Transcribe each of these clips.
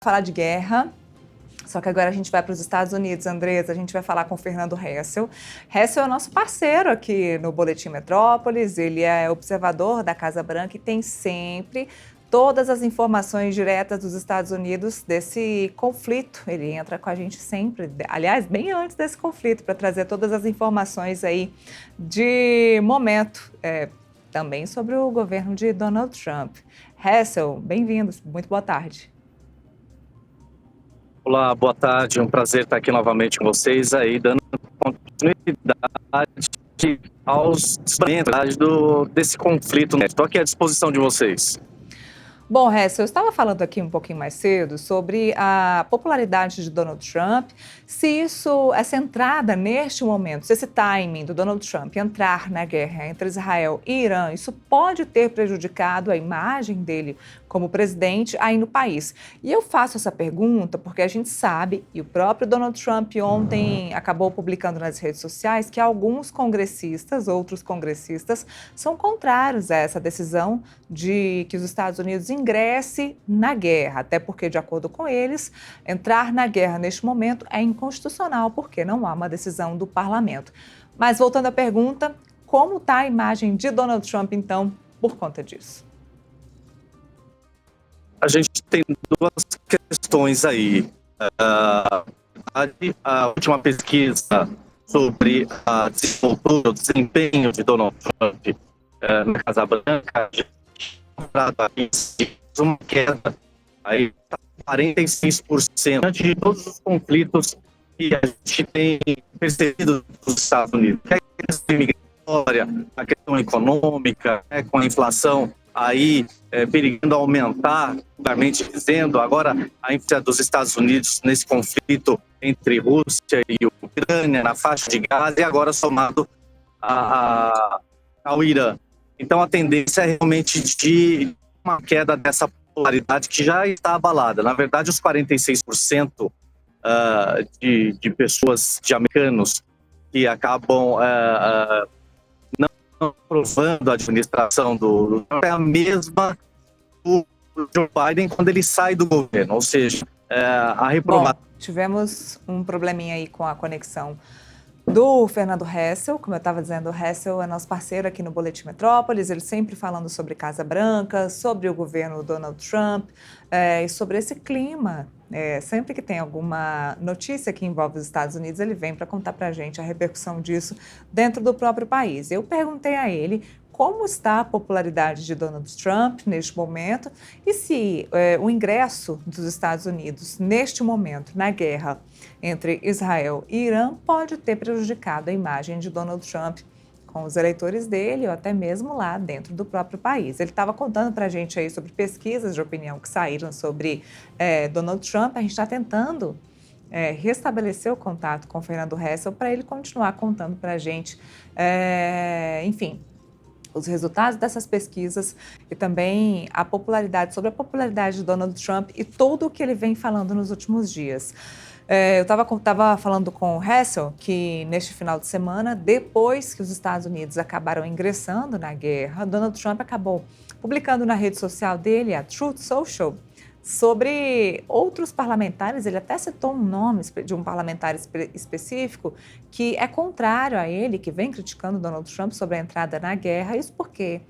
falar de guerra, só que agora a gente vai para os Estados Unidos, Andresa, a gente vai falar com o Fernando Hessel. Hessel é nosso parceiro aqui no Boletim Metrópolis, ele é observador da Casa Branca e tem sempre todas as informações diretas dos Estados Unidos desse conflito. Ele entra com a gente sempre, aliás, bem antes desse conflito, para trazer todas as informações aí de momento, também sobre o governo de Donald Trump. Hessel, bem-vindo, muito boa tarde. Olá, boa tarde, é um prazer estar aqui novamente com vocês aí, dando continuidade aos desdobramentos desse conflito. Estou aqui à disposição de vocês. Bom, Hessel, eu estava falando aqui um pouquinho mais cedo sobre a popularidade de Donald Trump, se essa entrada neste momento, se esse timing do Donald Trump entrar na guerra entre Israel e Irã, isso pode ter prejudicado a imagem dele como presidente aí no país. E eu faço essa pergunta porque a gente sabe, e o próprio Donald Trump ontem acabou publicando nas redes sociais, que alguns congressistas, outros congressistas, são contrários a essa decisão de que os Estados Unidos ingresse na guerra, até porque, de acordo com eles, entrar na guerra neste momento é inconstitucional, porque não há uma decisão do parlamento. Mas, voltando à pergunta, como está a imagem de Donald Trump, então, por conta disso? A gente tem duas questões aí. A última pesquisa sobre a desenvoltura, o desempenho de Donald Trump na Casa Branca, uma queda aí 46% de todos os conflitos que a gente tem percebido nos Estados Unidos. A questão migratória, a questão econômica, com a inflação aí perigando aumentar, claramente dizendo, agora a influência dos Estados Unidos nesse conflito entre Rússia e Ucrânia, na faixa de Gaza, e agora somado ao Irã. Então a tendência é realmente de uma queda dessa popularidade que já está abalada. Na verdade, os 46% de pessoas, de americanos, que acabam não aprovando a administração do Trump é a mesma do Joe Biden quando ele sai do governo, ou seja, a reprovação. Tivemos um probleminha aí com a conexão do Fernando Hessel. Como eu estava dizendo, o Hessel é nosso parceiro aqui no Boletim Metrópolis, ele sempre falando sobre Casa Branca, sobre o governo Donald Trump e sobre esse clima. Sempre que tem alguma notícia que envolve os Estados Unidos, ele vem para contar para a gente a repercussão disso dentro do próprio país. Eu perguntei a ele como está a popularidade de Donald Trump neste momento e se o ingresso dos Estados Unidos neste momento na guerra entre Israel e Irã pode ter prejudicado a imagem de Donald Trump com os eleitores dele ou até mesmo lá dentro do próprio país. Ele estava contando para a gente aí sobre pesquisas de opinião que saíram sobre Donald Trump. A gente está tentando restabelecer o contato com o Fernando Hessel para ele continuar contando para a gente, enfim, os resultados dessas pesquisas e também sobre a popularidade de Donald Trump e tudo o que ele vem falando nos últimos dias. Eu estava falando com o Hessel que neste final de semana, depois que os Estados Unidos acabaram ingressando na guerra, Donald Trump acabou publicando na rede social dele, a Truth Social, sobre outros parlamentares. Ele até citou um nome de um parlamentar específico que é contrário a ele, que vem criticando Donald Trump sobre a entrada na guerra. Isso porque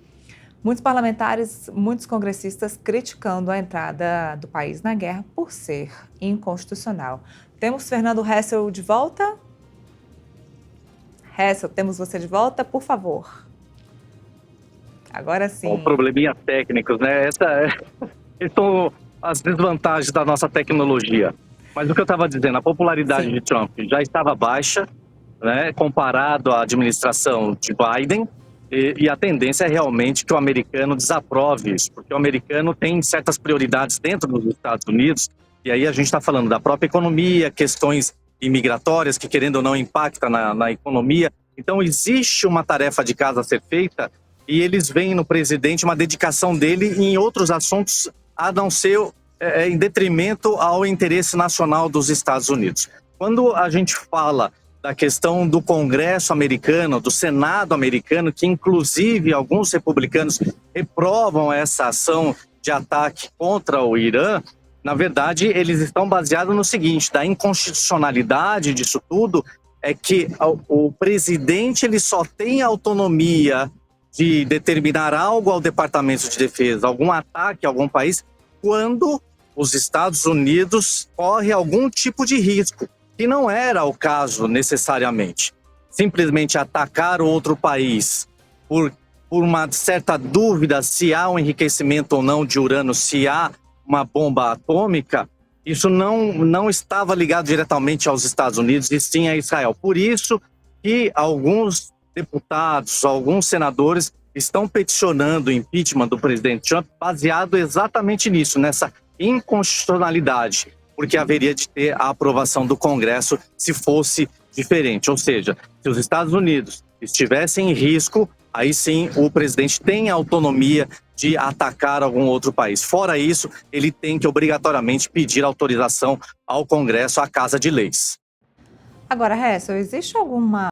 muitos parlamentares, muitos congressistas criticando a entrada do país na guerra por ser inconstitucional. Temos Fernando Hessel de volta? Hessel, temos você de volta, por favor. Agora sim. Probleminha técnicos, né? Essas são as desvantagens da nossa tecnologia. Mas o que eu estava dizendo, a popularidade de Trump já estava baixa, né, comparado à administração de Biden, e a tendência é realmente que o americano desaprove isso, porque o americano tem certas prioridades dentro dos Estados Unidos, e aí a gente está falando da própria economia, questões imigratórias que, querendo ou não, impactam na economia. Então existe uma tarefa de casa a ser feita, e eles veem no presidente uma dedicação dele em outros assuntos, a não ser em detrimento ao interesse nacional dos Estados Unidos. Quando a gente fala da questão do Congresso americano, do Senado americano, que inclusive alguns republicanos reprovam essa ação de ataque contra o Irã, Na verdade, eles estão baseados no seguinte, da inconstitucionalidade disso tudo, é que o presidente ele só tem autonomia de determinar algo ao Departamento de Defesa, algum ataque a algum país, quando os Estados Unidos correm algum tipo de risco, que não era o caso necessariamente. Simplesmente atacar outro país por uma certa dúvida se há um enriquecimento ou não de urânio, se há uma bomba atômica, isso não estava ligado diretamente aos Estados Unidos e sim a Israel. Por isso que alguns deputados, alguns senadores estão peticionando o impeachment do presidente Trump baseado exatamente nisso, nessa inconstitucionalidade, porque haveria de ter a aprovação do Congresso se fosse diferente. Ou seja, se os Estados Unidos estivessem em risco, aí sim o presidente tem autonomia de atacar algum outro país. Fora isso, ele tem que obrigatoriamente pedir autorização ao Congresso, à Casa de Leis. Agora, Hessel, existe alguma